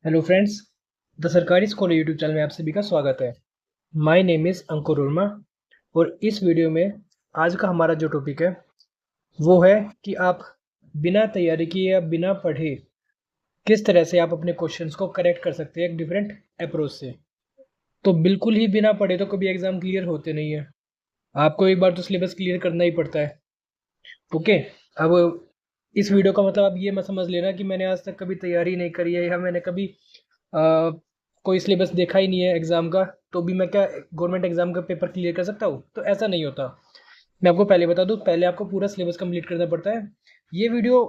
Hello friends, the सरकारी school YouTube channel में आप सभी का स्वागत है। माय नेम इज़ अंकुर वर्मा और इस वीडियो में आज का हमारा जो टॉपिक है वो है कि आप बिना तैयारी किए या बिना पढ़े किस तरह से आप अपने क्वेश्चंस को करेक्ट कर सकते हैं एक डिफरेंट अप्रोच से। तो बिल्कुल ही बिना पढ़े तो कभी एग्ज़ाम क्लियर होते नहीं है। आपको एक बार तो सिलेबस क्लियर करना ही पड़ता है। ओके, अब इस वीडियो का मतलब आप ये मत समझ लेना कि मैंने आज तक कभी तैयारी नहीं करी है या मैंने कभी कोई सिलेबस देखा ही नहीं है एग्ज़ाम का, तो भी मैं क्या गवर्नमेंट एग्ज़ाम का पेपर क्लियर कर सकता हूँ? तो ऐसा नहीं होता। मैं आपको पहले बता दूँ, पहले आपको पूरा सिलेबस कंप्लीट करना पड़ता है। ये वीडियो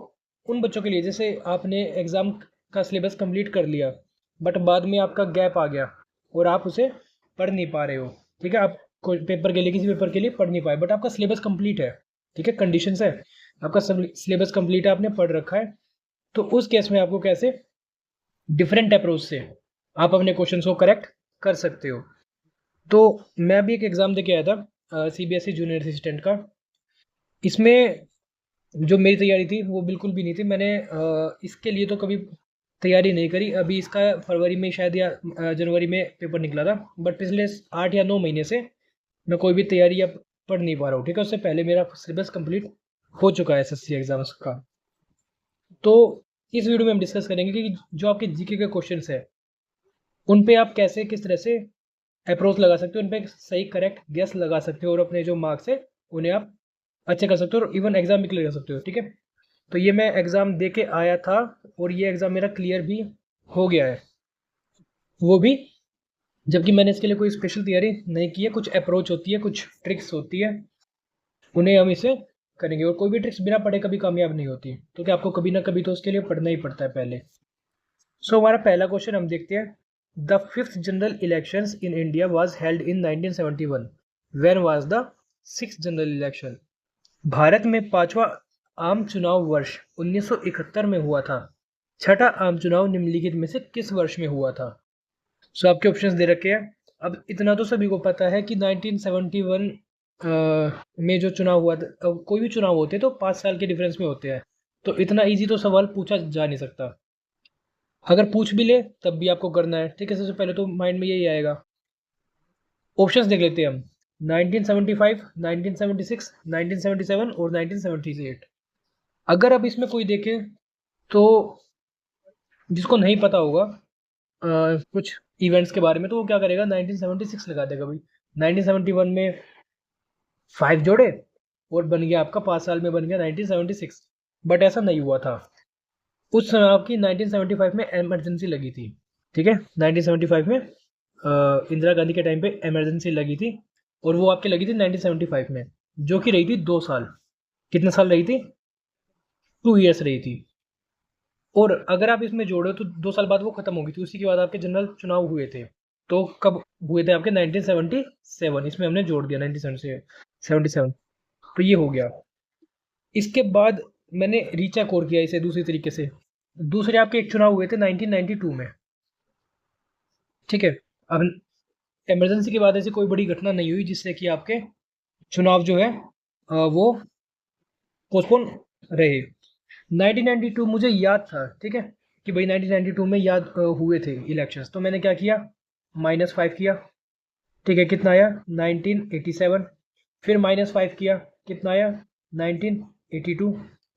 उन बच्चों के लिए जैसे आपने एग्ज़ाम का सिलेबस कंप्लीट कर लिया बट बाद में आपका गैप आ गया और आप उसे पढ़ नहीं पा रहे हो। ठीक है, आप कोई पेपर के लिए किसी पेपर के लिए पढ़ नहीं पाए बट आपका सिलेबस कंप्लीट है। ठीक है, कंडीशंस है, आपका सिलेबस कंप्लीट है, आपने पढ़ रखा है। तो उस केस में आपको कैसे डिफरेंट अप्रोच से आप अपने क्वेश्चन को करेक्ट कर सकते हो। तो मैं भी एक एग्ज़ाम दे के आया था सीबीएसई जूनियर असिस्टेंट का। इसमें जो मेरी तैयारी थी वो बिल्कुल भी नहीं थी। मैंने इसके लिए तो कभी तैयारी नहीं करी। अभी इसका फरवरी में शायद या जनवरी में पेपर निकला था बट पिछले 8 या 9 महीने से मैं कोई भी तैयारी या पढ़ नहीं पा रहा हूँ। ठीक है, उससे पहले मेरा सिलेबस कंप्लीट हो चुका है एसएससी एग्ज़ाम्स का। तो इस वीडियो में हम डिस्कस करेंगे कि जो आपके जीके के क्वेश्चंस है उन पे आप कैसे किस तरह से अप्रोच लगा सकते हो, उन पे सही करेक्ट गेस लगा सकते हो और अपने जो मार्क्स है उन्हें आप अच्छे कर सकते हो और इवन एग्जाम भी क्लियर कर सकते हो। ठीक है, तो ये मैं एग्ज़ाम दे के आया था और ये एग्ज़ाम मेरा क्लियर भी हो गया है, वो भी जबकि मैंने इसके लिए कोई स्पेशल तैयारी नहीं की है। कुछ अप्रोच होती है, कुछ ट्रिक्स होती है, उन्हें हम इसे करेंगे। और कोई भी ट्रिक्स बिना पढ़े कभी कामयाब नहीं होती, तो क्या आपको कभी ना कभी तो उसके लिए पढ़ना ही पड़ता है पहले। सो हमारा पहला क्वेश्चन हम देखते हैं। The fifth general elections in India was held in 1971। When was the six general election? Bharat में पांचवा आम चुनाव वर्ष 1971 में हुआ था। छठा आम चुनाव निम्नलिखित में से किस वर्ष में हुआ था? सो आपके ऑप्शंस दे रखे हैं। अब इतना तो सभी को पता है कि 1971 में जो चुनाव हुआ था, कोई भी चुनाव होते हैं तो 5 साल के डिफरेंस में होते हैं, तो इतना इजी तो सवाल पूछा जा नहीं सकता। अगर पूछ भी ले तब भी आपको करना है। ठीक है, सबसे पहले तो माइंड में यही आएगा। ऑप्शंस देख लेते हैं हम। 1975, 1976, 1977 और 1978। अगर अब इसमें कोई देखे तो जिसको नहीं पता होगा कुछ इवेंट्स के बारे में, तो वो क्या करेगा, 1976 लगा देगा भाई। 1971 में 5 जोड़े और बन गया आपका 5 साल में बन गया 1976। बट ऐसा नहीं हुआ था। उस समय आपकी 1975 में इमरजेंसी लगी थी। ठीक है, 1975 में इंदिरा गांधी के टाइम पे इमरजेंसी लगी थी और वो आपकी लगी थी 1975 में, जो कि रही थी 2 साल। कितने साल रही थी? 2 ईयर्स रही थी। और अगर आप इसमें जोड़ो तो 2 साल बाद वो खत्म हो गई थी। उसी के बाद आपके जनरल चुनाव हुए थे। तो कब हुए थे आपके? 1977। इसमें हमने जोड़ दिया 1977। तो ये हो गया। इसके बाद मैंने रीचेक और किया इसे दूसरी तरीके से। दूसरे आपके एक चुनाव हुए थे 1992 में। ठीक है, अब इमरजेंसी के बाद ऐसी कोई बड़ी घटना नहीं हुई जिससे कि आपके चुनाव जो है वो पोस्टपोन रहे। 1992 मुझे याद था, ठीक है, कि भाई 1992 में याद हुए थे इलेक्शंस, तो मैंने क्या किया, -5 किया। ठीक है, कितना आया? 1987। फिर -5 किया, कितना आया? 1982।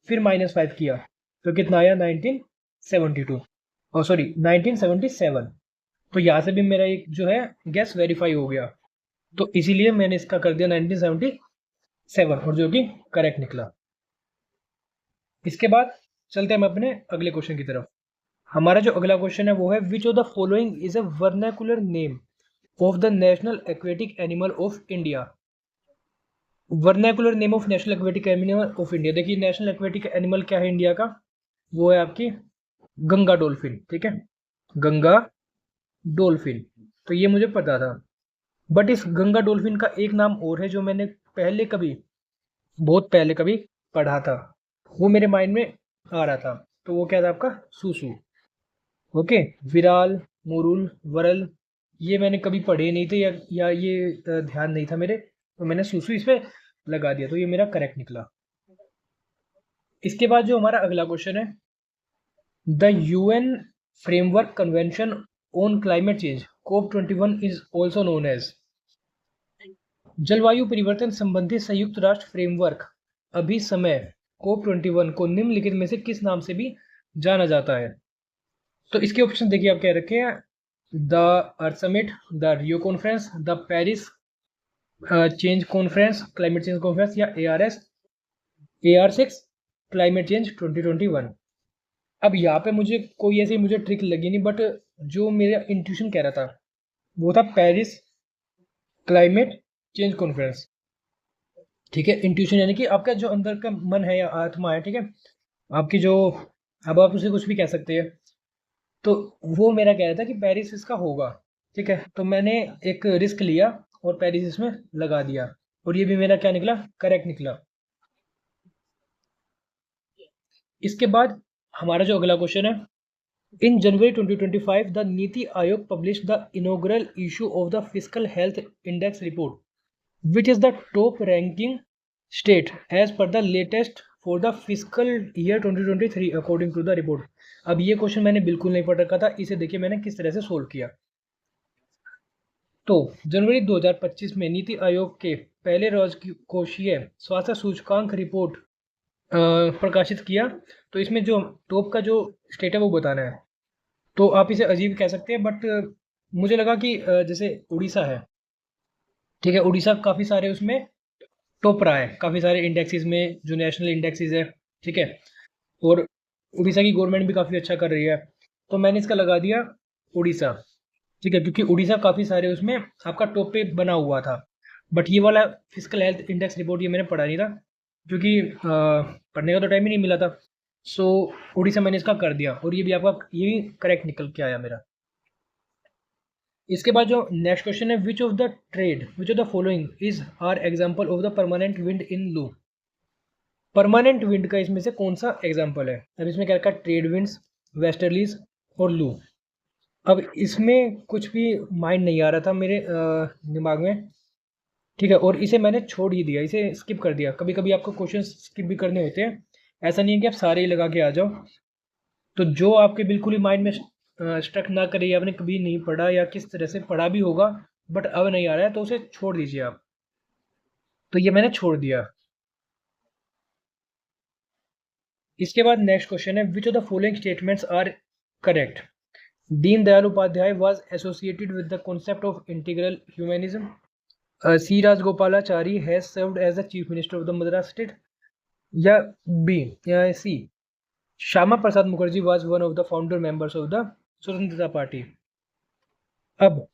फिर -5 किया तो कितना आया? 1972। और सॉरी 1977। तो यहाँ से भी मेरा एक जो है गैस वेरीफाई हो गया, तो इसीलिए मैंने इसका कर दिया 1977 और जो कि करेक्ट निकला। इसके बाद चलते हैं हम अपने अगले क्वेश्चन की तरफ। हमारा जो अगला क्वेश्चन है वो है, which of the following is a vernacular name of the national aquatic animal of India? Vernacular name of national aquatic animal of India. देखिए, नेशनल एक्वेटिक एनिमल क्या है इंडिया का? वो है आपकी गंगा डॉल्फिन। ठीक है, गंगा डॉल्फिन। तो ये मुझे पता था, बट इस गंगा डॉल्फिन का एक नाम और है जो मैंने पहले कभी, बहुत पहले कभी पढ़ा था, वो मेरे माइंड में आ रहा था। तो वो क्या था आपका? सूसू। ओके, विराल, मुरुल, वरल, ये मैंने कभी पढ़े नहीं थे या ये ध्यान नहीं था मेरे, तो मैंने सूसू इस पे लगा दिया, तो ये मेरा करेक्ट निकला। इसके बाद जो हमारा अगला क्वेश्चन है, the UN framework convention on climate change COP21 is also known as. जलवायु परिवर्तन संबंधी संयुक्त राष्ट्र फ्रेमवर्क अभिसमय COP21 को निम्नलिखित में से किस नाम से भी जाना जाता है? तो इसके ऑप्शन देखिए आप क्या रखे हैं, the earth summit, the Rio conference, the Paris change conference, climate change conference, या AR6 क्लाइमेट चेंज 2021। अब यहाँ पे मुझे कोई ऐसी मुझे ट्रिक लगी नहीं, बट जो मेरा इंट्यूशन कह रहा था वो था पेरिस क्लाइमेट चेंज कॉन्फ्रेंस। ठीक है, इंट्यूशन यानी कि आपका जो अंदर का मन है या आत्मा है, ठीक है, आपकी जो, अब आप उसे कुछ भी कह सकते हैं, तो वो मेरा कह रहा था कि पेरिस इसका होगा। ठीक है, तो मैंने एक रिस्क लिया और पेरिस इसमें लगा दिया, और ये भी मेरा क्या निकला, करेक्ट निकला। इसके बाद हमारा जो अगला क्वेश्चन है, इन January 2025 the NITI Aayog publish the inaugural issue of the physical health index report which is the top ranking state as per the latest for the fiscal year 2023 according to the report। अब ये question मैंने बिल्कुल नहीं पढ़ रखा था, इसे देखिए मैंने किस तरह से सोल्व किया। तो जनवरी 2025 में नीति आयोग के पहले राजकोषीय स्वास्थ्य सूचकांक रिपोर्ट प्रकाशित किया। तो इसमें जो टॉप का जो स्टेट है वो बताना है। तो आप इसे अजीब कह सकते हैं, बट मुझे लगा कि जैसे उड़ीसा है, ठीक है, उड़ीसा काफ़ी सारे उसमें टॉप रहा है, काफ़ी सारे इंडेक्सेस में, जो नेशनल इंडेक्सेस है, ठीक है, और उड़ीसा की गवर्नमेंट भी काफ़ी अच्छा कर रही है, तो मैंने इसका लगा दिया उड़ीसा। ठीक है, क्योंकि उड़ीसा काफ़ी सारे उसमें आपका टॉप पे बना हुआ था। बट ये वाला फिजिकल हेल्थ इंडेक्स रिपोर्ट ये मैंने पढ़ा नहीं था, क्योंकि पढ़ने का तो टाइम ही नहीं मिला था। सो उड़ीसा मैंने इसका कर दिया, और ये भी आपका, ये भी करेक्ट निकल के आया मेरा। इसके बाद जो नेक्स्ट क्वेश्चन है, which of the following is are example of the permanent wind in Loo. Permanent wind का इसमें से कौन सा एग्जाम्पल है? अब इसमें क्या रखा, ट्रेड विंड्स, वेस्टर्लीज और लू। अब इसमें कुछ भी माइंड नहीं आ रहा था मेरे दिमाग में, ठीक है, और इसे मैंने छोड़ ही दिया, इसे स्किप कर दिया। कभी कभी आपको क्वेश्चन स्किप भी करने होते हैं, ऐसा नहीं है कि आप सारे ही लगा के आ जाओ। तो जो आपके बिल्कुल ही माइंड में स्ट्रक ना करे, या आपने कभी नहीं पढ़ा, या किस तरह से पढ़ा भी होगा बट अब नहीं आ रहा है, तो उसे छोड़ दीजिए आप। तो ये मैंने छोड़ दिया। इसके बाद नेक्स्ट क्वेश्चन है, which of the following statements are correct. Deen Dayal Upadhyay was associated with the concept of integral humanism. C Rajagopalachari has served as the chief minister of the Madras state. या बी, या C, Shyama Prasad Mukherjee was one of the founder members of the Swatantrata party. अब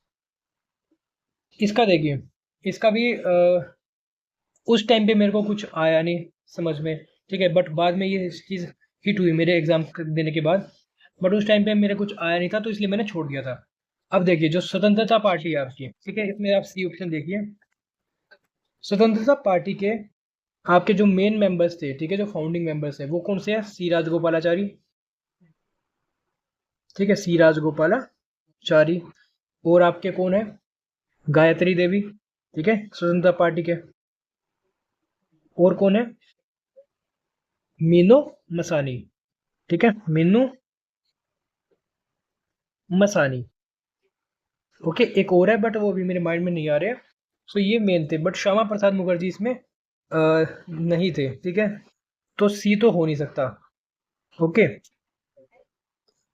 इसका देखिए, इसका भी उस time पे मेरे को कुछ आया नहीं समझ में, ठीक है, बट बाद में ये चीज़ हिट हुई मेरे एग्जाम देने के बाद, बट उस टाइम पे मेरे कुछ आया नहीं था, तो इसलिए मैंने छोड़ दिया था। अब देखिए, जो स्वतंत्रता पार्टी है आपकी, ठीक है, इसमें आप सी ऑप्शन देखिए। स्वतंत्रता पार्टी के आपके जो मेन मेंबर्स थे, ठीक है, जो फाउंडिंग मेंबर्स हैं, वो कौन से हैं? सी राजगोपालाचारी, ठीक है, सी राजगोपालाचारी। और आपके कौन है? गायत्री देवी, ठीक है, स्वतंत्रता पार्टी के। और कौन है? मीनू मसानी, ठीक है, मीनू मसानी। ओके, एक और है बट वो भी मेरे माइंड में नहीं आ रहे हैं। सो ये मेन थे, बट श्यामा प्रसाद मुखर्जी इसमें नहीं थे, ठीक है, तो सी तो हो नहीं सकता। Okay,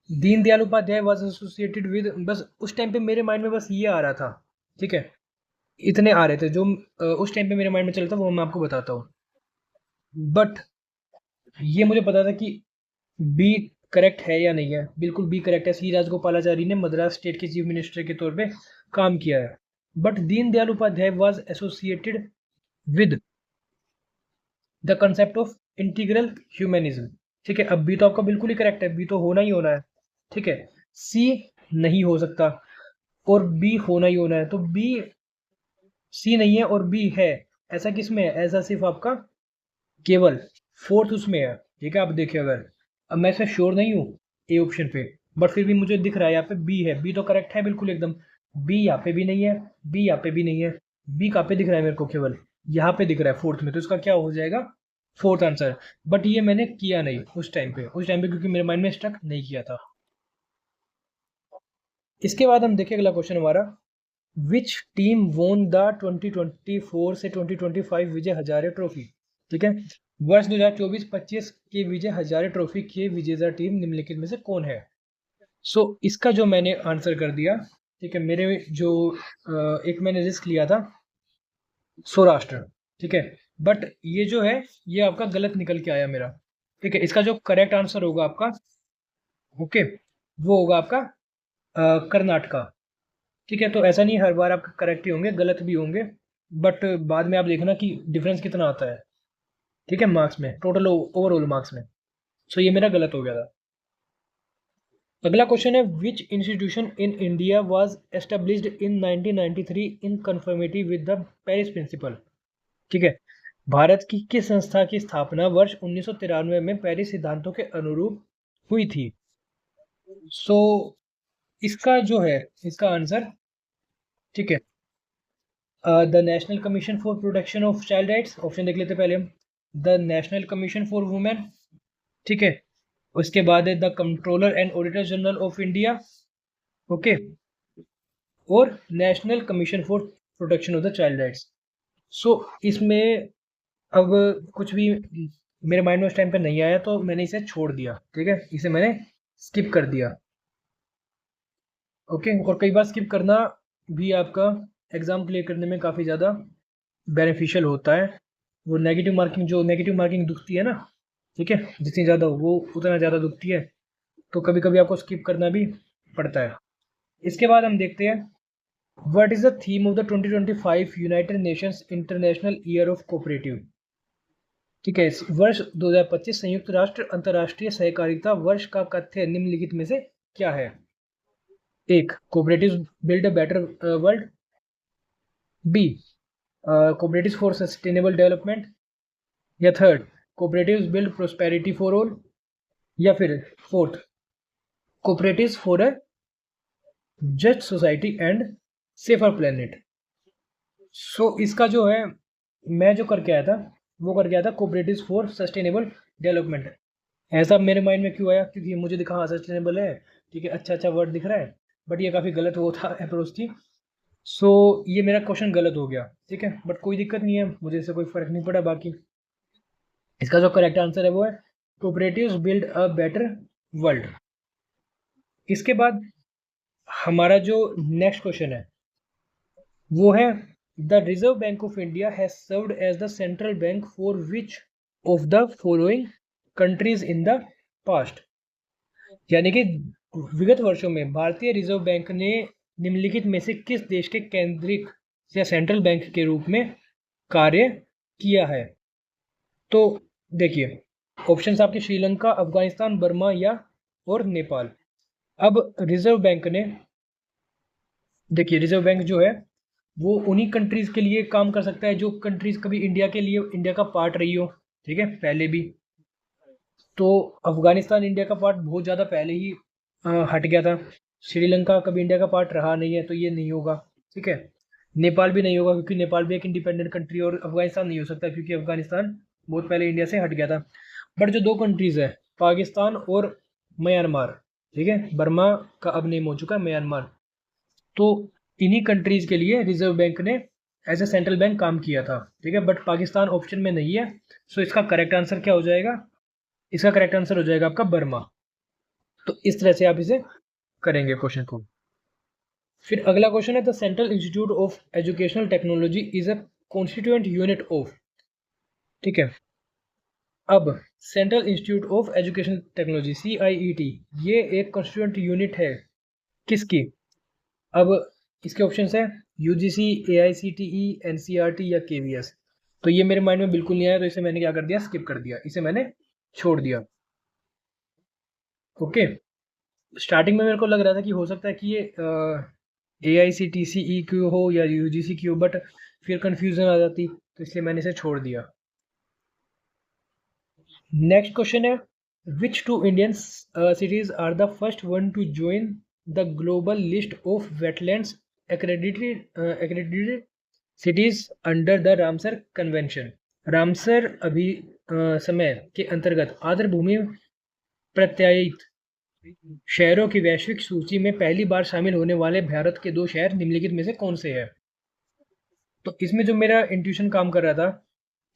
Deendayal Upadhyaya was associated with, बस उस टाइम पे मेरे माइंड में बस ये आ रहा था, ठीक है, इतने आ रहे थे जो उस टाइम पे मेरे माइंड में चलता, वो मैं आपको बताता हूँ। बट ये मुझे पता था कि बी करेक्ट है या नहीं है, बिल्कुल बी करेक्ट है। सी राजगोपालाचारी ने मद्रास स्टेट के चीफ मिनिस्टर के तौर पे काम किया है। But Deendayal Upadhyaya was associated with the concept of integral humanism, ठीक है। अब बी तो आपका बिल्कुल ही करेक्ट है, बी तो होना ही होना है, ठीक है। सी नहीं हो सकता और बी होना ही होना है, तो बी, सी नहीं है और बी है, ऐसा किस में है? ऐसा सिर्फ आपका केवल फोर्थ उसमें है, ठीक है। आप देखिए, अगर अब मैं इसमें श्योर नहीं हूँ ए ऑप्शन पे, बट फिर भी मुझे दिख रहा है यहाँ पे बी है, बी तो करेक्ट है बिल्कुल एकदम। बी यहाँ पे भी नहीं है, बी यहाँ पे भी नहीं है, बी कहाँ पे दिख रहा है मेरे को? केवल यहाँ पे दिख रहा है फोर्थ में, तो इसका क्या हो जाएगा? Fourth answer. बट ये मैंने किया नहीं उस टाइम पे, क्योंकि मेरे माइंड में स्टक नहीं किया था। इसके बाद हम देखें अगला क्वेश्चन हमारा, विच टीम वोन द 2024 से 2025 विजय हजारे ट्रॉफी। ठीक है, वर्ष 2024-25 की विजय हजारे ट्रॉफी की विजेता टीम निम्नलिखित में से कौन है। सो इसका जो मैंने आंसर कर दिया, ठीक है, मेरे जो एक मैंने रिस्क लिया था सौराष्ट्र। ठीक है, बट ये जो है ये आपका गलत निकल के आया मेरा। ठीक है, इसका जो करेक्ट आंसर होगा आपका, ओके, वो होगा आपका कर्नाटका। ठीक है, तो ऐसा नहीं हर बार आपके करेक्ट ही होंगे, गलत भी होंगे, बट बाद में आप देखना कि डिफरेंस कितना आता है। ठीक है, मार्क्स में, टोटल ओवरऑल मार्क्स में। सो ये मेरा गलत हो गया था। अगला क्वेश्चन है, which institution in India was established in 1993 in conformity with the Paris principle. ठीक है, भारत की किस संस्था की स्थापना वर्ष 1993 में पेरिस सिद्धांतों के अनुरूप हुई थी। सो इसका जो है इसका आंसर, ठीक है, the national commission for protection of child rights, option देख लेते पहले हम। The national commission for women, ठीक है, उसके बाद है the controller and auditor general of India, okay, और national commission for protection of the child rights. So इसमें अब कुछ भी मेरे माइंड में उस टाइम पे नहीं आया, तो मैंने इसे छोड़ दिया। ठीक है, इसे मैंने स्किप कर दिया। ओके, और कई बार स्किप करना भी आपका एग्ज़ाम क्लियर करने में काफ़ी ज़्यादा बेनिफिशियल होता है। वो नेगेटिव मार्किंग, जो नेगेटिव मार्किंग दुखती है ना, ठीक है, जितनी ज़्यादा हो वो उतना ज़्यादा दुखती है, तो कभी कभी आपको स्किप करना भी पड़ता है। इसके बाद हम देखते हैं, what is the theme of the 2025 United Nations international year of cooperative. ठीक है, वर्ष 2025 संयुक्त राष्ट्र अंतर्राष्ट्रीय सहकारिता वर्ष का कथ्य निम्नलिखित में से क्या है। एक, cooperative build a better world. B, cooperative for sustainable development. या third, cooperative build prosperity for all. या फिर fourth, cooperative for a just society and safer planet. So इसका जो है, मैं जो करके आया था वो करके आया था कोऑपरेटिव फॉर सस्टेनेबल डेवलपमेंट। ऐसा मेरे माइंड में क्यों आया, क्योंकि मुझे दिखा हाँ सस्टेनेबल है, ठीक है, अच्छा अच्छा वर्ड दिख रहा है, बट ये काफ़ी गलत वो था अप्रोच थी। सो ये मेरा क्वेश्चन गलत हो गया। ठीक है, बट कोई दिक्कत नहीं है, मुझे इससे कोई फ़र्क नहीं पड़ा। बाकी इसका जो करेक्ट आंसर है वो है cooperatives build a better world. इसके बाद हमारा जो नेक्स्ट क्वेश्चन है वो है, the Reserve Bank of India has served as the central bank for which of the following countries in the past. यानी कि विगत वर्षों में भारतीय रिजर्व बैंक ने निम्नलिखित में से किस देश के केंद्रिक या सेंट्रल बैंक के रूप में कार्य किया है। तो देखिए, ऑप्शंस आपके श्रीलंका, अफगानिस्तान, बर्मा या और नेपाल। अब रिजर्व बैंक ने, देखिए रिजर्व बैंक जो है वो उन्हीं कंट्रीज़ के लिए काम कर सकता है जो कंट्रीज़ कभी इंडिया के लिए इंडिया का पार्ट रही हो। ठीक है, पहले भी तो अफगानिस्तान इंडिया का पार्ट बहुत ज़्यादा पहले ही हट गया था। श्रीलंका कभी इंडिया का पार्ट रहा नहीं है, तो ये नहीं होगा। ठीक है, नेपाल भी नहीं होगा क्योंकि नेपाल भी एक इंडिपेंडेंट कंट्री, और अफगानिस्तान नहीं हो सकता क्योंकि अफगानिस्तान बहुत पहले इंडिया से हट गया था। बट जो दो कंट्रीज़ है, पाकिस्तान और म्यांमार, ठीक है, बर्मा का अब नेम हो चुका है म्यांमार, तो इन्हीं कंट्रीज़ के लिए रिजर्व बैंक ने एज ए सेंट्रल बैंक काम किया था। ठीक है, बट पाकिस्तान ऑप्शन में नहीं है। सो इसका करेक्ट आंसर क्या हो जाएगा, इसका करेक्ट आंसर हो जाएगा आपका बर्मा। तो इस तरह से आप इसे करेंगे क्वेश्चन को। फिर अगला क्वेश्चन है, the central institute of educational technology is a constituent unit of. ठीक है, अब central institute of educational technology CIET, ये एक कॉन्स्टिट्यूएंट यूनिट है किसकी। अब इसके ऑप्शन है UGC, AICTE, NCERT या KVS। तो ये मेरे माइंड में बिल्कुल नहीं आया, तो इसे मैंने क्या कर दिया, स्किप कर दिया, इसे मैंने छोड़ दिया। ओके, स्टार्टिंग में मेरे को लग रहा था कि हो सकता है कि ये AICTE क्यों हो या UGC क्यों, बट फिर कंफ्यूजन आ जाती, तो इसलिए मैंने इसे छोड़ दिया। नेक्स्ट क्वेश्चन है, which two Indian cities are the first one to join the global list of wetlands accredited cities under the Ramsar convention. Ramsar समय के अंतर्गत आर्द्र भूमि प्रत्यायित शहरों की वैश्विक सूची में पहली बार शामिल होने वाले भारत के 2 शहर निम्नलिखित में से कौन से हैं? तो इसमें जो मेरा इंट्यूशन काम कर रहा था,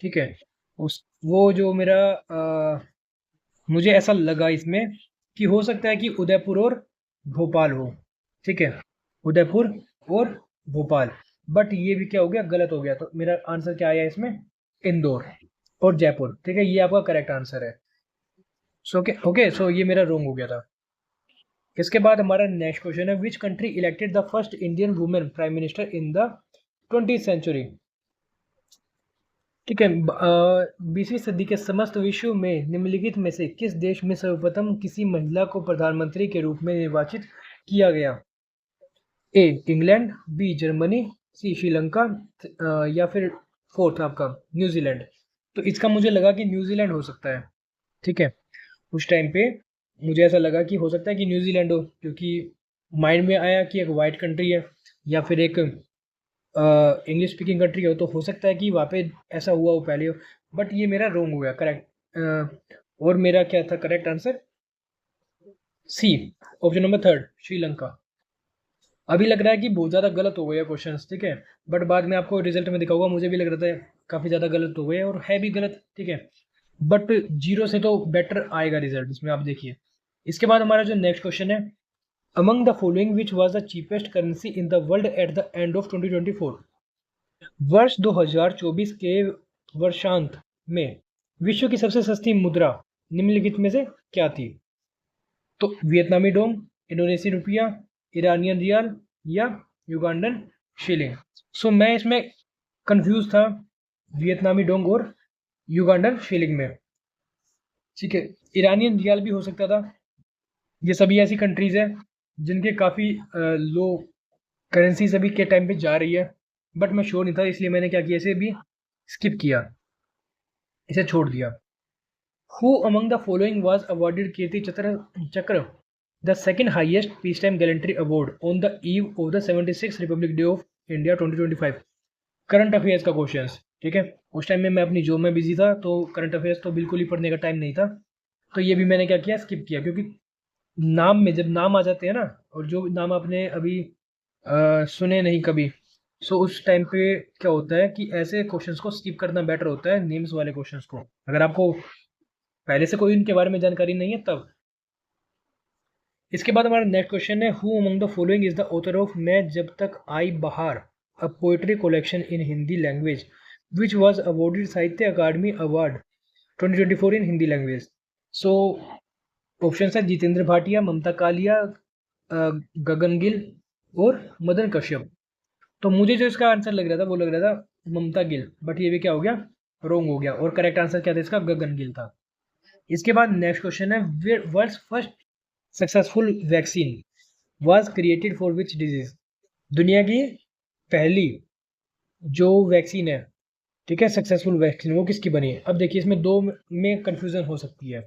ठीक है, उस वो जो मेरा मुझे ऐसा लगा इसमें कि हो सकता है कि उदयपुर और भोपाल हो, ठीक है, उदयपुर और भोपाल। बट ये भी क्या हो गया, गलत हो गया। तो मेरा आंसर क्या आया इसमें, इंदौर और जयपुर, ठीक है, ये आपका करेक्ट आंसर है। सो ओके, सो ये मेरा रॉन्ग हो गया था। इसके बाद हमारा नेक्स्ट क्वेश्चन है, which country elected the first Indian women prime minister in the 20th century? ठीक है, 20वीं सदी के समस्त विश्व में निम्नलिखित में से किस देश में सर्वप्रथम किसी महिला को प्रधानमंत्री के रूप में निर्वाचित किया गया? ए इंग्लैंड, बी जर्मनी, सी श्रीलंका, या फिर फोर्थ आपका न्यूजीलैंड। तो इसका मुझे लगा कि न्यूजीलैंड हो सकता है, ठीक है, उस टाइम पे मुझे ऐसा लगा कि हो सकता है कि न्यूजीलैंड हो, क्योंकि माइंड में आया कि एक वाइट कंट्री है या फिर एक इंग्लिश स्पीकिंग कंट्री हो, तो हो सकता है कि वहाँ पे ऐसा हुआ हो पहले हो। बट ये मेरा रॉन्ग हो गया, करेक्ट। और मेरा क्या था करेक्ट आंसर, सी, ऑप्शन नंबर 3 श्रीलंका। अभी लग रहा है कि बहुत ज़्यादा गलत हो गया क्वेश्चन, ठीक है, बट बाद में आपको रिजल्ट में दिखाऊंगा, मुझे भी लग रहा था काफ़ी ज़्यादा गलत हो गए और है भी गलत, ठीक है, बट जीरो से तो बेटर आएगा रिजल्ट इसमें, आप देखिए। इसके बाद हमारा जो नेक्स्ट क्वेश्चन है, among the following which was the cheapest currency in the world at the end of 2024? वर्ष 2024 के वर्षांत में विश्व की सबसे सस्ती मुद्रा निम्नलिखित में से क्या थी? तो वियतनामी Dong, Indonesian rupiah, Iranian riyal या युगांडन शिलिंग। सो मैं इसमें कंफ्यूज था वियतनामी डोंग और युगांडन शिलिंग में, ठीक है, ईरानियन रियाल भी हो सकता था। ये सभी ऐसी कंट्रीज हैं जिनके काफ़ी लो करेंसीज अभी के टाइम पे जा रही है, बट मैं श्योर नहीं था, इसलिए मैंने क्या किया, इसे भी स्किप किया, इसे छोड़ दिया। Who among the following was awarded Kirti Chakra Chakra the second highest peace time gallantry award on the eve of the 76 republic day of India 2025? Current affairs का क्वेश्चन, ठीक है, उस टाइम में मैं अपनी जॉब में बिजी था, तो करंट अफेयर्स तो बिल्कुल ही पढ़ने का टाइम नहीं था, तो ये भी मैंने क्या किया, स्किप किया, क्योंकि नाम में जब नाम आ जाते हैं ना, और जो नाम आपने अभी सुने नहीं कभी, सो उस टाइम पे क्या होता है कि ऐसे क्वेश्चंस को स्किप करना बेटर होता है, नेम्स वाले क्वेश्चंस को, अगर आपको पहले से कोई इनके बारे में जानकारी नहीं है तब। इसके बाद हमारा नेक्स्ट क्वेश्चन है, who among the following is the author of मैं जब तक आई बहार, a poetry collection in Hindi language which was awarded साहित्य अकादमी अवार्ड 2024 इन हिंदी लैंग्वेज? सो ऑप्शन है जितेंद्र भाटिया, ममता कालिया, गगन गिल और मदन कश्यप। तो मुझे जो इसका आंसर लग रहा था वो लग रहा था ममता गिल, बट ये भी क्या हो गया, रॉन्ग हो गया, और करेक्ट आंसर क्या था इसका, गगन गिल था। इसके बाद नेक्स्ट क्वेश्चन है, world's first successful vaccine was created for which disease? दुनिया की पहली जो वैक्सीन है, ठीक है, सक्सेसफुल वैक्सीन, वो किसकी बनी है? अब देखिए इसमें दो में कंफ्यूजन हो सकती है,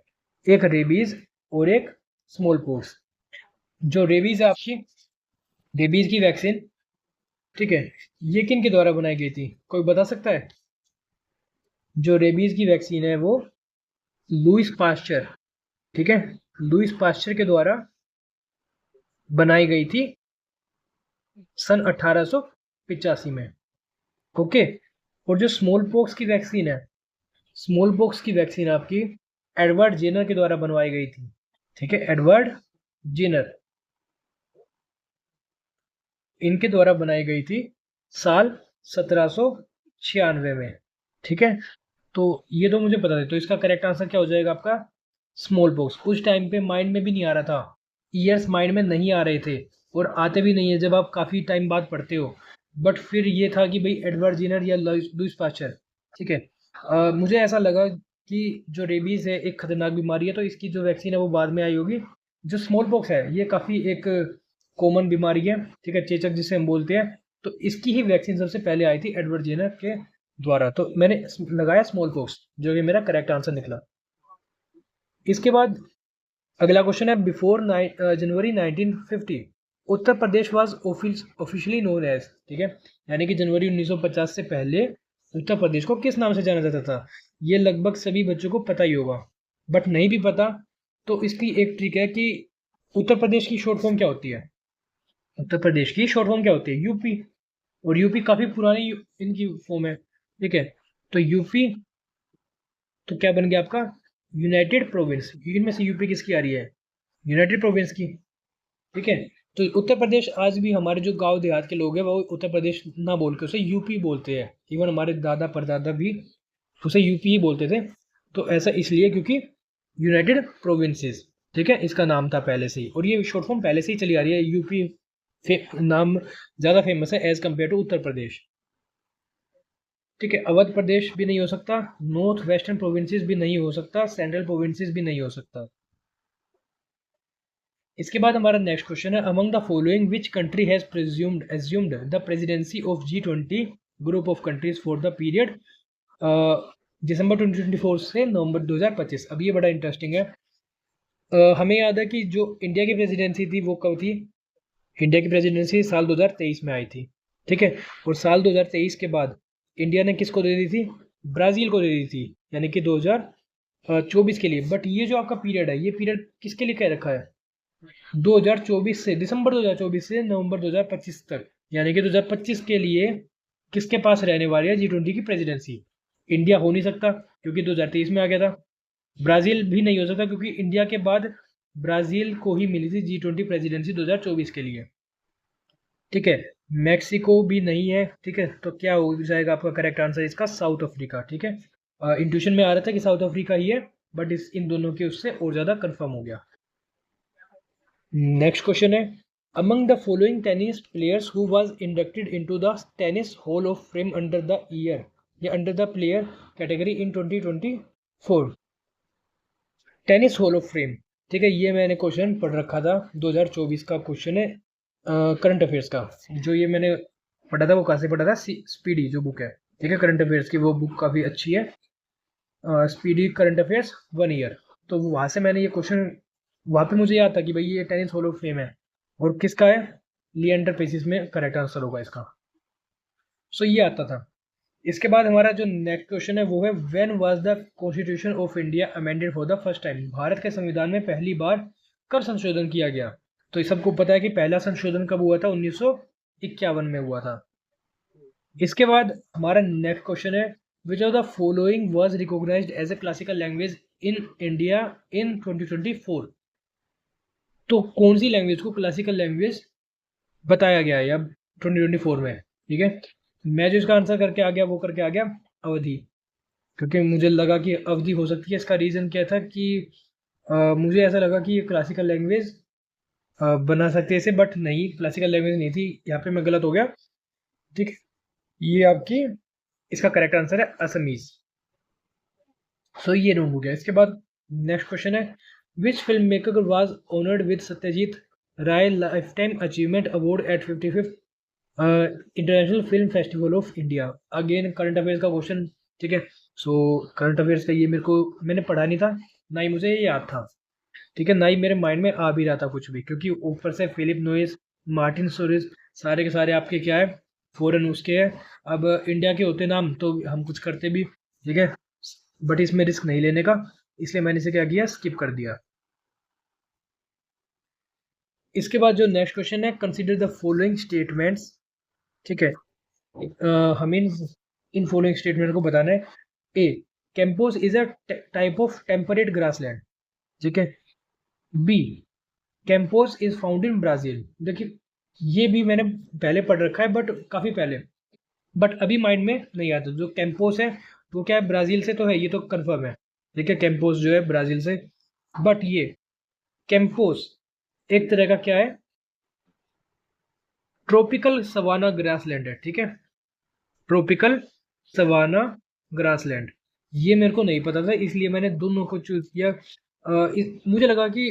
एक रेबीज और एक स्मॉल पोक्स। जो रेबीज है आपकी, रेबीज की वैक्सीन, ठीक है, ये किन के द्वारा बनाई गई थी, कोई बता सकता है? जो रेबीज की वैक्सीन है वो लुइस पास्चर, ठीक है, लुइस पास्चर के द्वारा बनाई गई थी सन 1885 में, ओके। और जो स्मॉल पॉक्स की वैक्सीन है, स्मॉल पॉक्स की वैक्सीन आपकी एडवर्ड जेनर के द्वारा बनवाई गई थी, ठीक है, एडवर्ड जेनर, इनके द्वारा बनाई गई थी साल 1796 में, ठीक है। तो ये तो मुझे पता है, तो इसका करेक्ट आंसर क्या हो जाएगा आपका, स्मॉल पॉक्स। उस टाइम पे माइंड में भी नहीं आ रहा था, ईयर्स माइंड में नहीं आ रहे थे, और आते भी नहीं है जब आप काफ़ी टाइम बाद पढ़ते हो, बट फिर ये था कि भाई एडवर्ड जीनर या लुइस पास्चर, ठीक है। मुझे ऐसा लगा कि जो रेबीज़ है एक खतरनाक बीमारी है, तो इसकी जो वैक्सीन है वो बाद में आई होगी। जो स्मॉल पॉक्स है ये काफ़ी एक कॉमन बीमारी है, ठीक है, चेचक जिसे हम बोलते हैं, तो इसकी ही वैक्सीन सबसे पहले आई थी एडवर्ड जेनर के द्वारा, तो मैंने लगाया स्मॉल पॉक्स, जो कि मेरा करेक्ट आंसर निकला। इसके बाद अगला क्वेश्चन है, before January 1950 Uttar Pradesh was officially known as, ठीक है, यानी कि जनवरी 1950 से पहले उत्तर प्रदेश को किस नाम से जाना जाता था? ये लगभग सभी बच्चों को पता ही होगा, बट नहीं भी पता तो इसकी एक ट्रिक है कि उत्तर प्रदेश की शॉर्ट फॉर्म क्या होती है? उत्तर प्रदेश की शॉर्ट फॉर्म क्या होती है? यूपी। और यूपी काफी पुरानी इनकी फॉर्म है, ठीक है। तो यूपी, तो क्या बन गया आपका? United province. इनमें से यूपी किसकी आ रही है? यूनाइटेड प्रोविंस की, ठीक है। तो उत्तर प्रदेश आज भी हमारे जो गांव देहात के लोग हैं वो उत्तर प्रदेश ना बोल के उसे यूपी बोलते हैं। इवन हमारे दादा परदादा भी उसे यूपी ही बोलते थे। तो ऐसा इसलिए क्योंकि यूनाइटेड प्रोविंसेस, ठीक है, इसका नाम था पहले से ही, और ये शॉर्ट फॉर्म पहले से ही चली आ रही है। यूपी नाम ज़्यादा फेमस है as compare to Uttar Pradesh, ठीक है। अवध प्रदेश भी नहीं हो सकता, नॉर्थ वेस्टर्न प्रोविंसेस भी नहीं हो सकता, सेंट्रल प्रोविंसेस भी नहीं हो सकता। इसके बाद हमारा नेक्स्ट क्वेश्चन है, among the following which country has presumed assumed the presidency of G20 group of countries for the period December 2024 से नवंबर 2025। अब ये बड़ा इंटरेस्टिंग है। हमें याद है कि जो इंडिया की प्रेसिडेंसी थी वो कब थी? इंडिया की प्रेसिडेंसी साल 2023 में आई थी, ठीक है। और साल 2023 के बाद इंडिया ने किसको दे दी थी? ब्राज़ील को दे दी थी, यानी कि 2024 के लिए। बट ये जो आपका पीरियड है, ये पीरियड किसके लिए कह रखा है? 2024 से, दिसंबर 2024 से नवंबर 2025 तक, यानी कि 2025 के लिए किसके पास रहने वाली है G20 की प्रेसिडेंसी? इंडिया हो नहीं सकता क्योंकि 2023 में आ गया था। ब्राज़ील भी नहीं हो सकता क्योंकि इंडिया के बाद ब्राज़ील को ही मिली थी G20 प्रेसिडेंसी 2024 के लिए, ठीक है। मैक्सिको भी नहीं है, ठीक है। तो क्या हो जाएगा आपका करेक्ट आंसर इसका? साउथ अफ्रीका, ठीक है। इंट्यूशन में आ रहा था कि साउथ अफ्रीका ही है, बट इन दोनों के उससे और ज़्यादा कंफर्म हो गया। नेक्स्ट क्वेश्चन है, among the following tennis players who was inducted into the tennis hall of fame under the year या under the player category in 2024। Tennis hall of fame, ठीक है। ये मैंने क्वेश्चन पढ़ रखा था, 2024 का क्वेश्चन है, करंट अफेयर्स का। जो ये मैंने पढ़ा था वो कहाँ से पढ़ा था? स्पीडी जो बुक है, ठीक है, करंट अफेयर्स की, वो बुक काफ़ी अच्छी है, स्पीडी करंट अफेयर्स 1 ईयर। तो वहाँ से मैंने ये क्वेश्चन, वहाँ पे मुझे याद था कि भाई ये टेनिस हॉल ऑफ फेम है और किसका है? लिएंडर पेसिस में करेक्ट आंसर होगा इसका। सो ये आता था। इसके बाद हमारा जो नेक्स्ट क्वेश्चन है वो है, when was the constitution of India amended for the first time? Bharat के संविधान में पहली बार कब संशोधन किया गया? तो ये सबको पता है कि पहला संशोधन कब हुआ था? 1951 में हुआ था। इसके बाद हमारा नेक्स्ट क्वेश्चन है, which of the following was recognised as a classical language in India in 2024? तो कौन सी लैंग्वेज को क्लासिकल लैंग्वेज बताया गया है अब 2024 में, ठीक है। मैं जो इसका आंसर करके आ गया वो करके आ गया अवधि, क्योंकि मुझे लगा कि अवधि हो सकती है। इसका रीज़न क्या था कि मुझे ऐसा लगा कि ये क्लासिकल लैंग्वेज बना सकते हैं इसे, बट नहीं, क्लासिकल लैंग्वेज नहीं थी। यहाँ पे मैं गलत हो गया, ठीक। ये आपकी, इसका करेक्ट आंसर है असमीज। सो ये रॉन्ग हो गया। इसके बाद नेक्स्ट क्वेश्चन है, which film maker was honoured with Satyajit Ray lifetime achievement award at 55th international film festival of India? Again current affairs का क्वेश्चन, ठीक है। सो करंट अफेयर्स का ये मेरे को, मैंने पढ़ा नहीं था, ना ही मुझे ये याद था, ठीक है, ना ही मेरे माइंड में आ भी रहा था कुछ भी, क्योंकि ऊपर से फिलिप नोइस, मार्टिन सोरिस, सारे के सारे आपके क्या है? फॉरेन उसके हैं। अब इंडिया के होते नाम तो हम कुछ करते भी, ठीक है, बट इसमें रिस्क नहीं लेने का, इसलिए मैंने इसे क्या किया? स्किप कर दिया। इसके बाद जो नेक्स्ट क्वेश्चन है, कंसीडर द फॉलोइंग स्टेटमेंट्स, ठीक है। हमें इन फॉलोइंग स्टेटमेंट को बताना है। A, campos is a type of temperate grassland, ठीक है। B, campos is found in Brazil. देखिए ये भी मैंने पहले पढ़ रखा है, बट काफ़ी पहले, बट अभी माइंड में नहीं आता। जो कैंपोस है वो क्या है? ब्राज़ील से तो है, ये तो कंफर्म है, ठीक है, कैंपोस जो है ब्राज़ील से। बट ये कैंपोस एक तरह का क्या है? ट्रॉपिकल सवाना ग्रासलैंड है, ठीक है, ट्रॉपिकल सवाना ग्रासलैंड। ये मेरे को नहीं पता था, इसलिए मैंने दोनों को चूज किया। मुझे लगा कि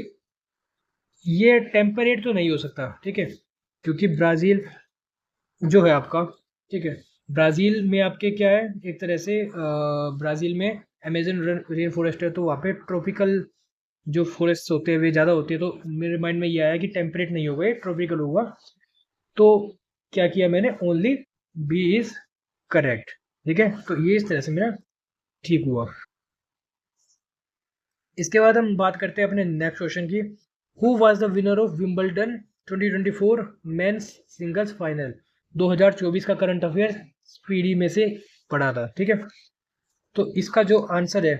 ये टेम्परेट तो नहीं हो सकता, ठीक है, क्योंकि ब्राज़ील जो है आपका, ठीक है, ब्राज़ील में आपके क्या है? एक तरह से ब्राज़ील में अमेजन रेन फॉरेस्ट है, तो वहाँ पे ट्रॉपिकल जो फॉरेस्ट होते हैं वे ज़्यादा होते हैं। तो मेरे माइंड में ये आया कि टेम्परेट नहीं होगा, ये ट्रॉपिकल होगा। तो क्या किया मैंने? ओनली बी इज करेक्ट, ठीक है। तो ये इस तरह से मेरा ठीक हुआ। इसके बाद हम बात करते हैं अपने नेक्स्ट क्वेश्चन की। Who was the winner of Wimbledon 2024 men's singles final? 2024 का करंट अफेयर स्पीडी में से पढ़ा था, ठीक है। तो इसका जो आंसर है,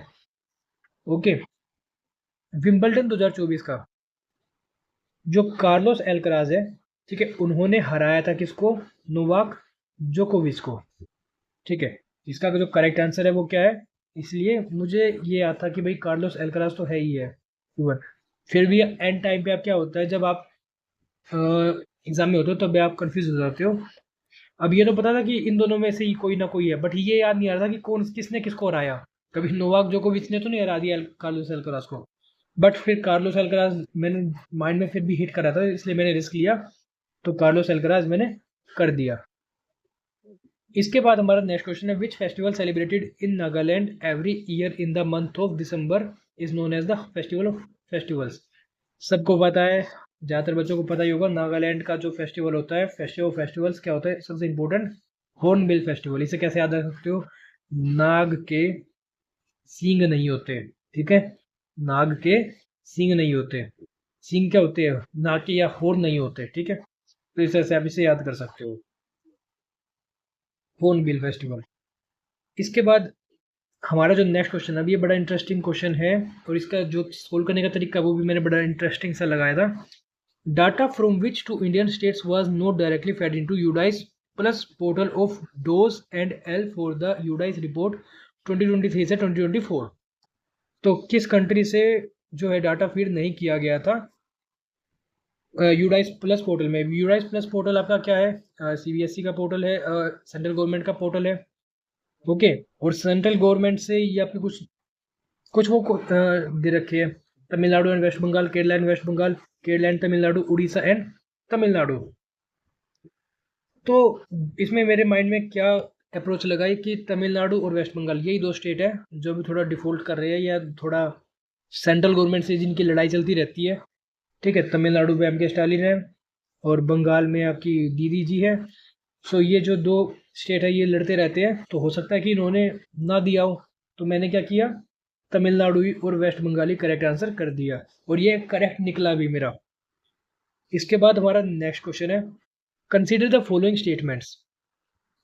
ओके, विंबलडन 2024 का जो कार्लोस एल्कराज है, ठीक है, उन्होंने हराया था किसको? नोवाक जोकोविच को, ठीक है। इसका जो करेक्ट आंसर है वो क्या है? इसलिए मुझे ये याद था कि भाई कार्लोस एल्कराज तो है ही है वन। फिर भी एंड टाइम पे आप क्या होता है, जब आप एग्जाम में होते हो तब आप कंफ्यूज हो जाते हो। अब ये तो पता था कि इन दोनों में से ही कोई ना कोई है, बट ये याद नहीं आ रहा था कि कौन किसने किसको हराया। कभी नोवाक जोकोविच ने तो नहीं हरा दिया कार्लोस एल्कराज को, बट फिर कार्लोस एल्कराज मैंने माइंड में फिर भी हिट करा था, इसलिए मैंने रिस्क लिया, तो कार्लोस एल्कराज मैंने कर दिया। इसके बाद हमारा नेक्स्ट क्वेश्चन है, which festival celebrated in Nagaland every year in the month of December is known as the festival of festivals? सबको पता है, ज़्यादातर बच्चों को पता ही होगा, नागालैंड का जो फेस्टिवल होता है, फेस्टिवल ऑफ फेस्टिवल्स क्या होता है? सबसे इंपॉर्टेंट हॉर्नबिल फेस्टिवल। इसे कैसे याद रख सकते हो? नाग के सींग नहीं होते, ठीक है, नाग के सींग नहीं होते। सींग क्या होते हैं? नाग के या हॉर्न नहीं होते, ठीक है। तो इस तरह से आप इसे याद कर सकते हो, हॉर्नबिल फेस्टिवल। इसके बाद हमारा जो नेक्स्ट क्वेश्चन है, अभी ये बड़ा इंटरेस्टिंग क्वेश्चन है, और इसका जो सोल्व करने का तरीका वो भी मैंने बड़ा इंटरेस्टिंग सा लगाया था। Data from which two Indian states was not directly fed into UDISE plus portal of those and L for the UDISE report 2023 से 2024? तो किस कंट्री से जो है डाटा फीड नहीं किया गया था यूडाइस प्लस पोर्टल में? यूडाइस प्लस पोर्टल आपका क्या है? सीबीएसई का पोर्टल है, सेंट्रल गवर्नमेंट का पोर्टल है, ओके। और सेंट्रल गवर्नमेंट से ये आपके कुछ कुछ वो दे रखे हैं, Tamil Nadu and West Bengal, Kerala and West Bengal, Kerala and Tamil Nadu, Orissa and Tamil Nadu. तो इसमें मेरे माइंड में क्या अप्रोच लगाई कि तमिलनाडु और वेस्ट बंगाल यही दो स्टेट है जो भी थोड़ा डिफॉल्ट कर रहे हैं, या थोड़ा सेंट्रल गवर्नमेंट से जिनकी लड़ाई चलती रहती है, ठीक है। तमिलनाडु में एम.के. स्टालिन है, और बंगाल में आपकी दीदी जी है। सो ये जो दो स्टेट है ये लड़ते रहते हैं, तो हो सकता है कि इन्होंने ना दिया हो, तो मैंने क्या किया, तमिलनाडु और वेस्ट बंगाली करेक्ट आंसर कर दिया, और ये करेक्ट निकला भी मेरा। इसके बाद हमारा नेक्स्ट क्वेश्चन है, consider the following statements.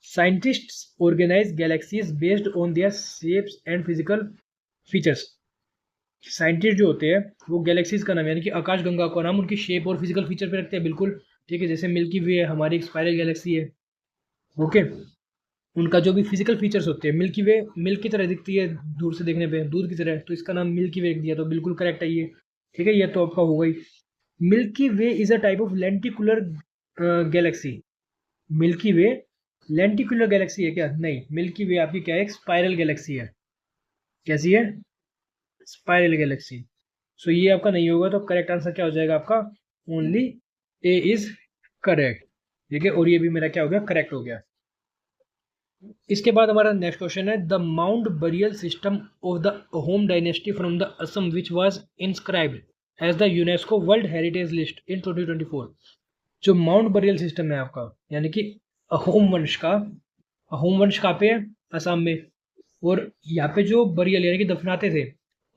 Scientists organise galaxies based on their shapes and physical features. Scientist जो होते हैं वो गैलेक्सीज का नाम, यानी कि आकाश गंगा का नाम उनकी शेप और फिजिकल फीचर पे रखते हैं, बिल्कुल, ठीक है। जैसे मिल्की वे है, हमारी एक स्पाइरल गैलेक्सी है, ओके। उनका जो भी फिजिकल फीचर्स होते हैं, मिल्की वे मिल्क की तरह दिखती है दूर से देखने पे, दूध की तरह, तो इसका नाम मिल्की वे रख दिया, तो बिल्कुल करेक्ट है ये, ठीक है। ये तो आपका हो गई। Milky way is a type of lenticular Galaxy. Milky way lenticular Galaxy है क्या? नहीं, मिल्की वे आपकी क्या है? एक स्पाइरल गैलेक्सी है। कैसी है? Spiral Galaxy. सो ये आपका नहीं होगा, तो करेक्ट आंसर क्या हो जाएगा आपका? ओनली ए इज करेक्ट, ठीक है। और ये भी मेरा क्या हो गया? करेक्ट हो गया। इसके बाद हमारा नेक्स्ट क्वेश्चन है, the mount burial system of the Ahom dynasty from the Assam which was inscribed as the UNESCO world heritage list in 2024। जो माउंट बरियल सिस्टम है आपका, यानी कि अहोम वंश का, अहोम वंश कहाँ पे है? असम में। और यहाँ पे जो बरियल यानी कि दफनाते थे,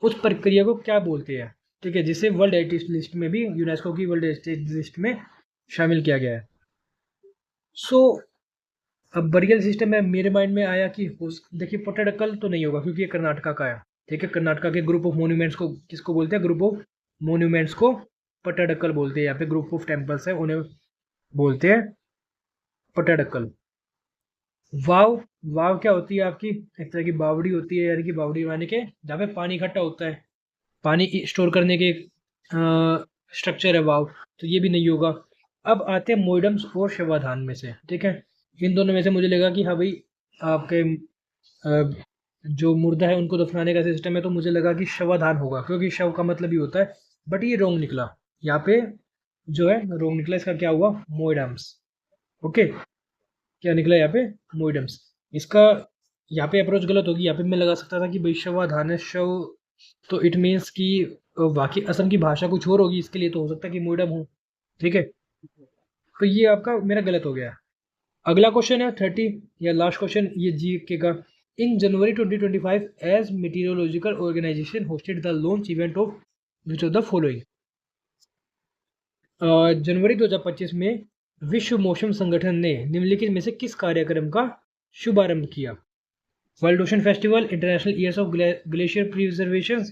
उस प्रक्रिया को क्या बोलते हैं, ठीक है, जिसे वर्ल्ड हेरिटेज लिस्ट में भी, यूनेस्को की वर्ल्ड हेरिटेज लिस्ट में शामिल किया गया है। सो अब बरियल सिस्टम में मेरे माइंड में आया कि देखिए पट्टाडकल तो नहीं होगा क्योंकि ये कर्नाटका का है, ठीक है। कर्नाटका के ग्रुप ऑफ मोन्यूमेंट्स को किसको बोलते हैं? ग्रुप ऑफ मोन्यूमेंट्स को पट्टाडकल बोलते हैं। यहाँ पे ग्रुप ऑफ टेम्पल्स है उन्हें बोलते हैं पट्टाडकल। वाव, वाव क्या होती है आपकी? एक तरह की बावड़ी होती है, यानी कि बावड़ी माने के जहाँ पे पानी इकट्ठा होता है, पानी स्टोर करने के स्ट्रक्चर है वाव, तो ये भी नहीं होगा। अब आते हैं मोइडम्स और शवाधान में से, ठीक है। इन दोनों में से मुझे लगा कि हाँ भाई आपके जो मुर्दा है उनको दफनाने का सिस्टम है, तो मुझे लगा कि शवाधान होगा क्योंकि शव का मतलब ही होता है, बट ये रोंग निकला। यहाँ पे जो है रोंग निकला, इसका क्या हुआ? मोइडम्स, ओके। क्या निकला यहाँ पे? मोइडम्स। इसका यहाँ पे अप्रोच गलत होगी, यहाँ पे मैं लगा सकता था कि भाई शवाधान है, शव, तो इट मीन्स कि बाकी असम की भाषा कुछ और होगी, इसके लिए तो हो सकता है कि मोइडम हो, ठीक है। तो ये आपका मेरा गलत हो गया। अगला क्वेश्चन है 30 या लास्ट क्वेश्चन ये जीके का। In January 2025 as meteorological organisation hosted the launch event of which of the following? जनवरी 2025 में विश्व मौसम संगठन ने निम्नलिखित में से किस कार्यक्रम का शुभारंभ किया? World ocean festival, international years of glacier preservation.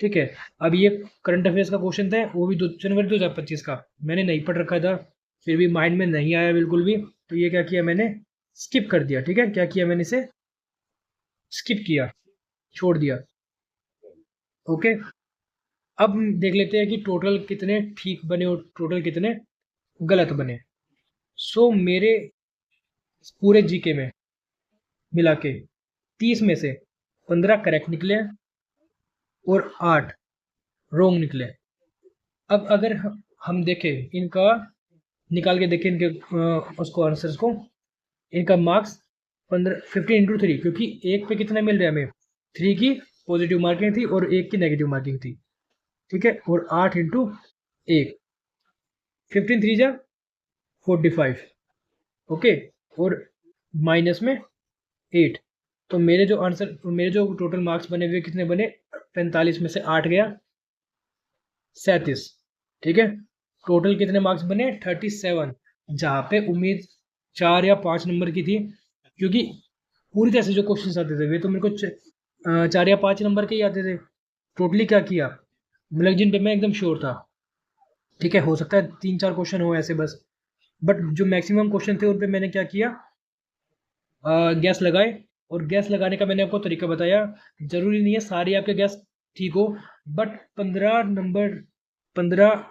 ठीक है, अब ये करंट अफेयर्स का क्वेश्चन था, वो भी जनवरी 2025 का। मैंने नहीं पढ़ रखा था, फिर भी माइंड में नहीं आया बिल्कुल भी, तो ये क्या किया मैंने, स्किप कर दिया। ठीक है, क्या किया मैंने, इसे स्किप किया, छोड़ दिया। ओके, अब देख लेते हैं कि टोटल कितने ठीक बने और टोटल कितने गलत बने। सो मेरे पूरे जीके में मिला के 30 में से 15 करेक्ट निकले और 8 रोंग निकले। अब अगर हम देखें इनका, निकाल के देखें इनके उसको आंसर्स को, इनका मार्क्स 15 × 3, क्योंकि एक पे कितना मिल रहा है हमें, 3 की पॉजिटिव मार्किंग थी और 1 की नेगेटिव मार्किंग थी। ठीक है, और 8 × 1, 15 3 जा 45। ओके, और माइनस में 8, तो मेरे जो आंसर, मेरे जो टोटल मार्क्स बने हुए कितने बने, 45 में से 8 गया 37। ठीक है, टोटल कितने मार्क्स बने, 37, जहाँ पे उम्मीद 4 या 5 नंबर की थी, क्योंकि पूरी तरह से जो क्वेश्चन आते थे वे तो मेरे को 4 या 5 नंबर के ही आते थे। टोटली क्या किया, मतलब जिन पे मैं एकदम श्योर था। ठीक है, हो सकता है 3-4 क्वेश्चन हो ऐसे बस, बट जो मैक्सिमम क्वेश्चन थे उन पे मैंने क्या किया, गैस लगाए। और गैस लगाने का मैंने आपको तरीका बताया, ज़रूरी नहीं है सारी आपके गैस ठीक हो, बट 15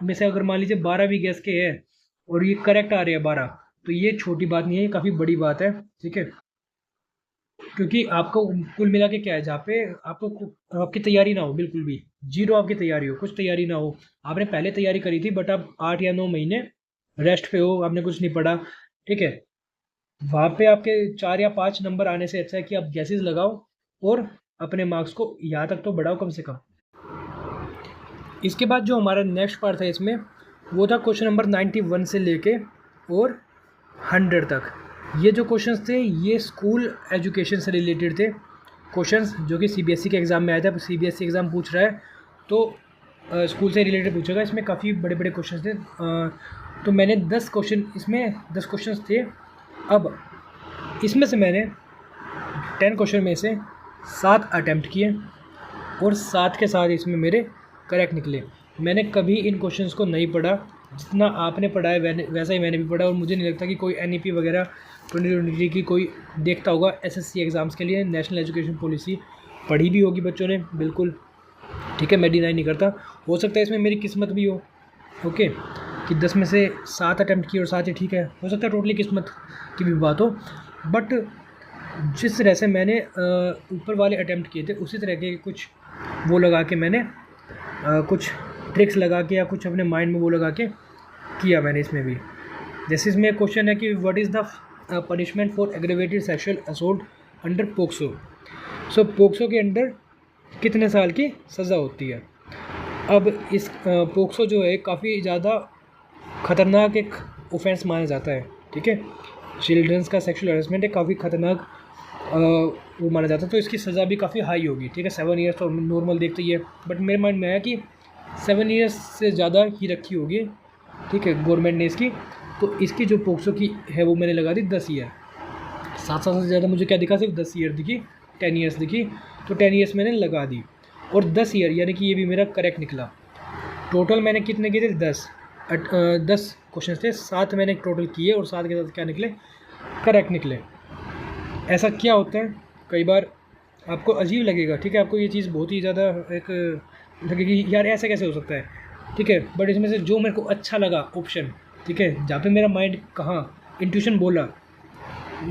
में से अगर मान लीजिए 12 भी गैस के हैं और ये करेक्ट आ रहे हैं 12, तो ये छोटी बात नहीं है, ये काफ़ी बड़ी बात है। ठीक है, क्योंकि आपको कुल मिला के क्या है, जहाँ पे आपको आपकी तैयारी ना हो, बिल्कुल भी जीरो आपकी तैयारी हो, कुछ तैयारी ना हो, आपने पहले तैयारी करी थी बट आप 8 या 9 महीने रेस्ट पे हो, आपने कुछ नहीं पढ़ा। ठीक है, वहाँ पे आपके 4 या 5 नंबर आने से अच्छा है कि आप गैसेस लगाओ और अपने मार्क्स को यहाँ तक तो बढ़ाओ कम से कम। इसके बाद जो हमारा नेक्स्ट पार्ट था इसमें, वो था क्वेश्चन नंबर 91 से लेके और 100 तक। ये जो क्वेश्चंस थे ये स्कूल एजुकेशन से रिलेटेड थे क्वेश्चंस, जो कि सीबीएसई के एग्ज़ाम में आया था। सीबीएसई एग्ज़ाम पूछ रहा है तो स्कूल से रिलेटेड पूछेगा। इसमें काफ़ी बड़े बड़े क्वेश्चंस थे, तो मैंने 10 क्वेश्चन, इसमें 10 क्वेश्चंस थे। अब इसमें से मैंने 10 क्वेश्चन में से 7 अटैम्प्ट किए और 7 के साथ इसमें मेरे करेक्ट निकले। मैंने कभी इन क्वेश्चंस को नहीं पढ़ा, जितना आपने पढ़ा है वैसा ही मैंने भी पढ़ा, और मुझे नहीं लगता कि कोई एनईपी वगैरह 2023 की कोई देखता होगा एसएससी एग्ज़ाम्स के लिए। नेशनल एजुकेशन पॉलिसी पढ़ी भी होगी बच्चों ने, बिल्कुल। ठीक है, मैं डिनाई नहीं करता, हो सकता है इसमें मेरी किस्मत भी हो। ओके, कि 10 में से 7 अटैम्प्ट किए और 7 ही ठीक है, हो सकता है टोटली किस्मत की भी बात हो। बट जिस तरह से मैंने ऊपर वाले अटैम्प्ट किए थे उसी तरह के कुछ वो लगा के मैंने कुछ ट्रिक्स लगा के या कुछ अपने माइंड में वो लगा के किया मैंने इसमें भी। जैसे इसमें क्वेश्चन है कि what is the punishment for aggravated sexual assault under POCSO. So POCSO के अंडर कितने साल की सज़ा होती है। अब इस पोक्सो जो है काफ़ी ज़्यादा ख़तरनाक एक ऑफेंस माना जाता है। ठीक है, चिल्ड्रंस का सेक्सुअल हरेसमेंट एक काफ़ी ख़तरनाक वो माना जाता है, तो इसकी सज़ा भी काफ़ी हाई होगी। ठीक है, 7 ईयर्स तो नॉर्मल देखते ही है, बट मेरे माइंड में आया कि 7 ईयर्स से ज़्यादा ही रखी होगी। ठीक है, गवर्नमेंट ने इसकी, तो इसकी जो पोक्सो की है वो मैंने लगा दी 10 ईयर। 7 साल से ज़्यादा मुझे क्या दिखा, सिर्फ 10 ईयर दिखी, 10 ईयर्स दिखी, तो 10 ईयर्स मैंने लगा दी और 10 ईयर, यानी कि ये भी मेरा करेक्ट निकला। टोटल मैंने कितने किए थे, 10 क्वेश्चन थे, 7 मैंने टोटल किए और 7 के साथ क्या निकले, करेक्ट निकले। ऐसा क्या होता है, कई बार आपको अजीब लगेगा। ठीक है, आपको ये चीज़ बहुत ही ज़्यादा एक लगेगी यार ऐसा कैसे हो सकता है। ठीक है, बट इसमें से जो मेरे को अच्छा लगा ऑप्शन, ठीक है, जहाँ पे मेरा माइंड कहाँ इंट्यूशन बोला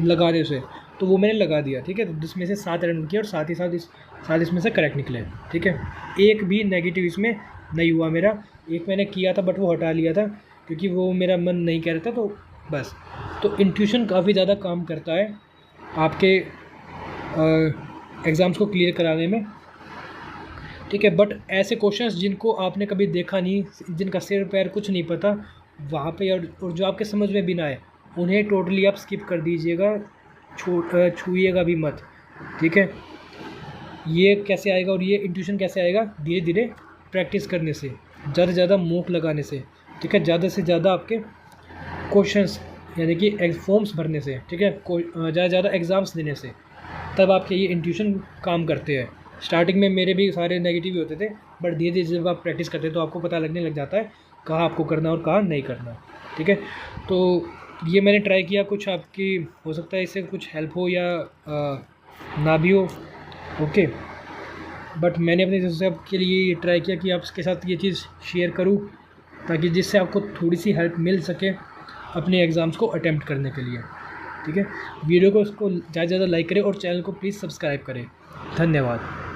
लगा दे उसे, तो वो मैंने लगा दिया। ठीक है, तो जिसमें से 7 रन किए और साथ ही साथ इसमें से करेक्ट निकले। ठीक है, एक भी नेगेटिव इसमें नहीं हुआ मेरा। एक मैंने किया था बट वो हटा लिया था क्योंकि वो मेरा मन नहीं कह रहा था, तो बस। तो इंट्यूशन काफ़ी ज़्यादा काम करता है आपके एग्ज़ाम्स को क्लियर कराने में। ठीक है, बट ऐसे क्वेश्चंस जिनको आपने कभी देखा नहीं, जिनका सिर पैर कुछ नहीं पता, वहाँ पे और जो आपके समझ में भी ना आए, उन्हें टोटली आप स्किप कर दीजिएगा, छूइएगा भी मत। ठीक है, ये कैसे आएगा और ये इंट्यूशन कैसे आएगा, धीरे धीरे प्रैक्टिस करने से, ज़्यादा से ज़्यादा मूक लगाने से। ठीक है, ज़्यादा से ज़्यादा आपके क्वेश्चंस यानी कि फॉर्म्स भरने से, ठीक है, ज़्यादा से ज़्यादा एग्ज़ाम्स देने से, तब आपके ये इंट्यूशन काम करते हैं। स्टार्टिंग में मेरे भी सारे नेगेटिव ही होते थे, बट धीरे धीरे जब आप प्रैक्टिस करते हैं तो आपको पता लगने लग जाता है कहाँ आपको करना और कहाँ नहीं करना, ठीक है। तो ये मैंने ट्राई किया, कुछ आपकी हो सकता है इससे कुछ हेल्प हो या ना भी हो, ओके। बट मैंने अपने हिसाब के लिए ट्राई किया कि आपके साथ ये चीज़ शेयर करूँ, ताकि जिससे आपको थोड़ी सी हेल्प मिल सके अपने एग्ज़ाम्स को अटेम्प्ट करने के लिए, ठीक है। वीडियो को उसको ज़्यादा से ज़्यादा लाइक करें और चैनल को प्लीज़ सब्सक्राइब करें। धन्यवाद।